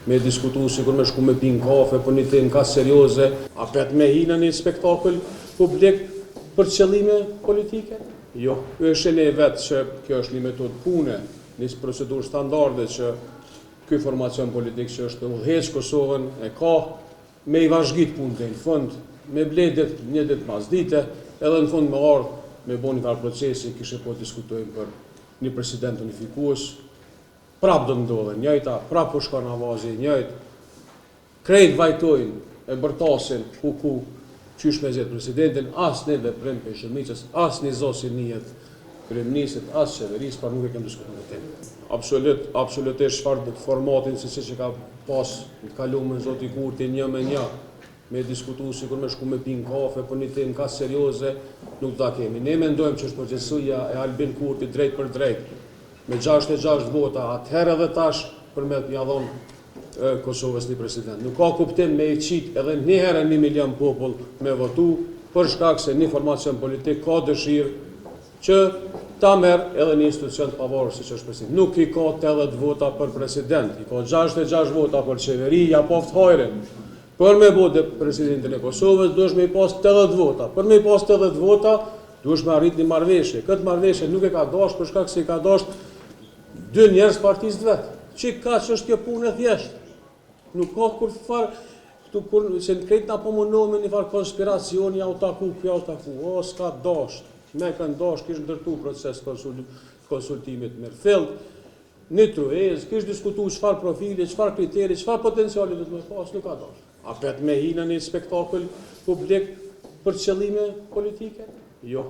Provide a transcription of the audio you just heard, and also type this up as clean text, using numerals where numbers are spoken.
me diskutu sikur me shku me pin kafe për një temë ka serioze, a pet me hi në një spektakël publik për qëllime politike? Jo, është e vetë që kjo është një metodë pune, një procedurë standarde që ky formacion politik që është udhëheq Kosovën e ka me i vazhdit punë dhe në fund, me bledet një ditë pas dite, edhe në fund me ardhë me bo një farë procesi, kishe po diskutojmë për një president unifikues, prap do ndodhe njëjta, prap po shka në avazi njëjt, krejt vajtojnë, e bërtasin ku qysh me zjetë presidentin, as një veprim për shërmicës, as një zosin njët kryeministit, as qeveris, pra nuk e kem diskutuar me tem. Absolutisht çfarë formatin si që ka pas kalu me zoti Kurti një me një, me diskutu sikur me shku me pin kafe për një temë ka serioze, nuk ta kemi. Ne mendojmë që është përgjegjësia e Albin Kurti drejt për drejt, me 66 vota, atëherë edhe tash për me t'ja dhonë Kosovës një president. Nuk ka kuptim me i qit edhe njëherë 1 milion popull me votu, për shkak se një formacion politik ka dëshirë që ta merë edhe një institucion të pavarur si që është president. Nuk i ka 80 vota për president, i ka 66 vota për qeveri, ja poft hajrin. Për me bote presidentin e Kosovës, duhesh me i pas 80 vota. Për me i pas 80 vota, duhesh me arrit një marrëveshje. Këtë marrëveshje nuk e ka dash për shkak se i ka dash 2 njerëz partisë vetë. Që ka që është kjo punë e thjeshtë. Nuk ka kur farë, këtu kur se në krejt na po mundohem me një farë konspiracioni, ja u taku, kjo u taku. O, s'ka dash. Me kanë dash, kishë ndërtu proces konsultimit me fill. Një truez, kishë diskutu çfarë profili, çfarë kriteri, çfarë potenciali do të me pas, nuk ka dash. A pet me hi në një spektakël publik për qëllime politike? Jo.